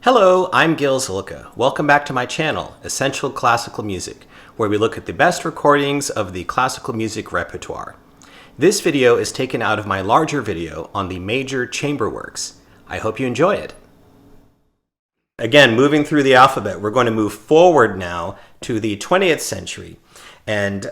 Hello, I'm Gil Zilkha. Welcome back to my channel, Essential Classical Music, where we look at the best recordings of the classical music repertoire. This video is taken out of my larger video on the major chamber works. I hope you enjoy it. Again, moving through the alphabet, we're going to move forward now to the 20th century. And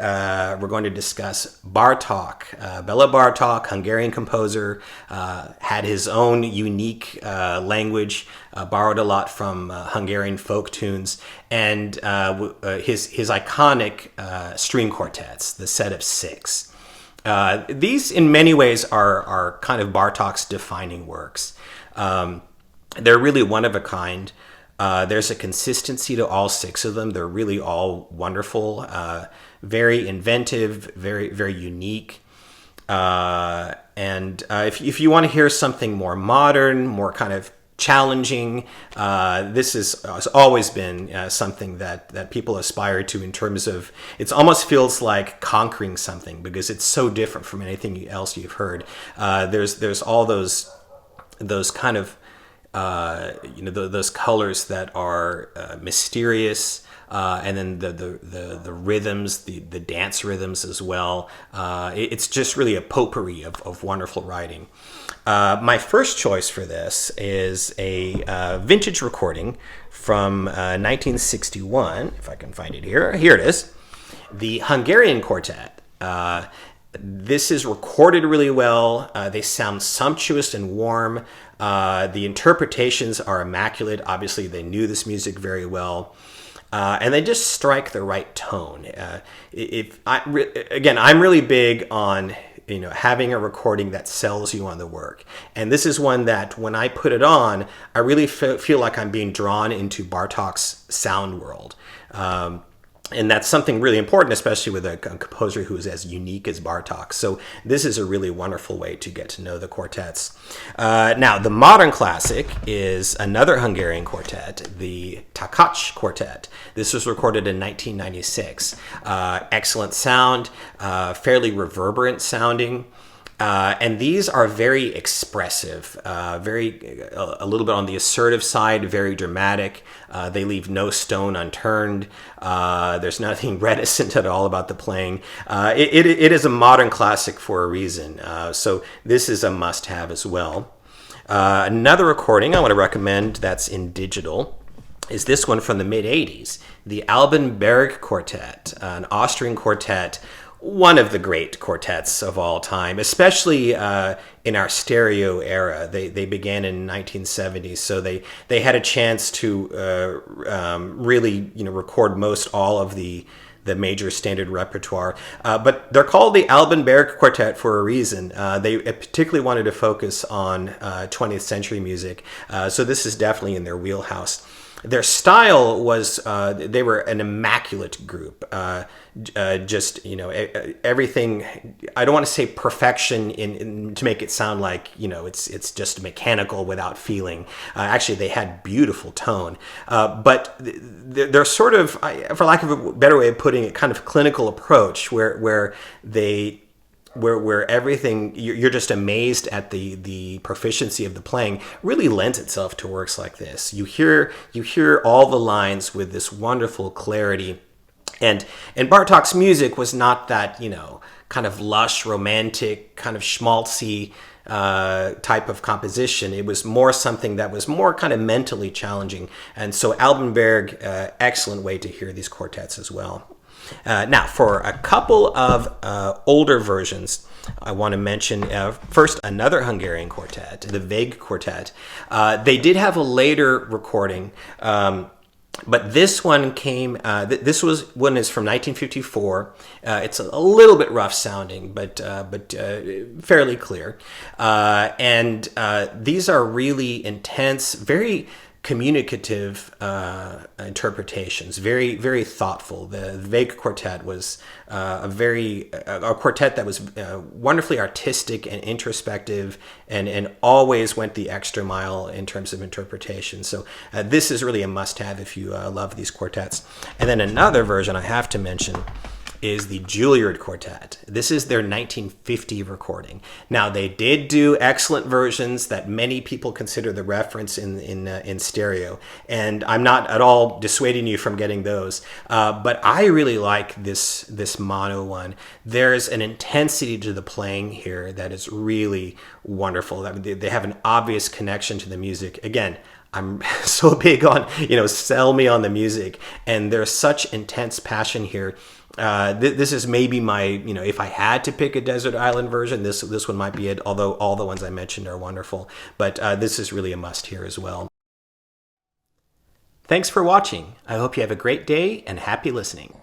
we're going to discuss Bartók. Béla Bartók, Hungarian composer, had his own unique language, borrowed a lot from Hungarian folk tunes, and his iconic string quartets, the set of six. These, in many ways, are kind of Bartók's defining works. They're really one of a kind. There's a consistency to all six of them. They're really all wonderful, very inventive, very unique. If you want to hear something more modern, more kind of challenging, this has always been something that people aspire to in terms of, it almost feels like conquering something because it's so different from anything else you've heard. There's all those kind of those colors that are mysterious, and then the rhythms, the dance rhythms as well. It's just really a potpourri of wonderful writing. My first choice for this is a vintage recording from 1961, if I can find it here. Here it is, the Hungarian Quartet. This is recorded really well. They sound sumptuous and warm. The interpretations are immaculate. Obviously, they knew this music very well. And they just strike the right tone. I'm really big on having a recording that sells you on the work. And this is one that when I put it on, I really feel like I'm being drawn into Bartók's sound world. And that's something really important, especially with a composer who is as unique as Bartók. So this is a really wonderful way to get to know the quartets. Now, the modern classic is another Hungarian quartet, the Takács Quartet. This was recorded in 1996. Excellent sound, fairly reverberant sounding. And these are very expressive, a little bit on the assertive side, very dramatic. They leave no stone unturned. There's nothing reticent at all about the playing. It is a modern classic for a reason. So this is a must-have as well. Another recording I want to recommend that's in digital is this one from the mid-'80s, the Alban Berg Quartet, an Austrian quartet, one of the great quartets of all time, especially in our stereo era. They began in 1970s, so they had a chance to really record most all of the major standard repertoire. But they're called the Alban Berg Quartet for a reason. They particularly wanted to focus on 20th century music, so this is definitely in their wheelhouse. Their style was, they were an immaculate group. Everything, I don't want to say perfection to make it sound like, it's just mechanical without feeling. Actually, they had beautiful tone. But they're sort of, for lack of a better way of putting it, kind of clinical approach where everything, you're just amazed at the proficiency of the playing, really lends itself to works like this. You hear all the lines with this wonderful clarity. And Bartók's music was not that, kind of lush, romantic, kind of schmaltzy type of composition. It was more something that was more kind of mentally challenging. And so Alban Berg, excellent way to hear these quartets as well. Now, for a couple of older versions, I want to mention first another Hungarian quartet, the Végh Quartet. They did have a later recording, but this one came. This one is from 1954. It's a little bit rough sounding, but fairly clear. And these are really intense, very communicative interpretations, very thoughtful. The Végh Quartet was a quartet that was wonderfully artistic and introspective, and always went the extra mile in terms of interpretation. So this is really a must-have if you love these quartets. And then another version I have to mention is the Juilliard Quartet. This is their 1950 recording. Now, they did do excellent versions that many people consider the reference in stereo, and I'm not at all dissuading you from getting those. But I really like this mono one. There's an intensity to the playing here that is really wonderful. I mean, they have an obvious connection to the music. Again, I'm so big on, sell me on the music, and there's such intense passion here. This is maybe my, if I had to pick a desert island version, this one might be it, although all the ones I mentioned are wonderful. But this is really a must here as well. Thanks for watching. I hope you have a great day and happy listening.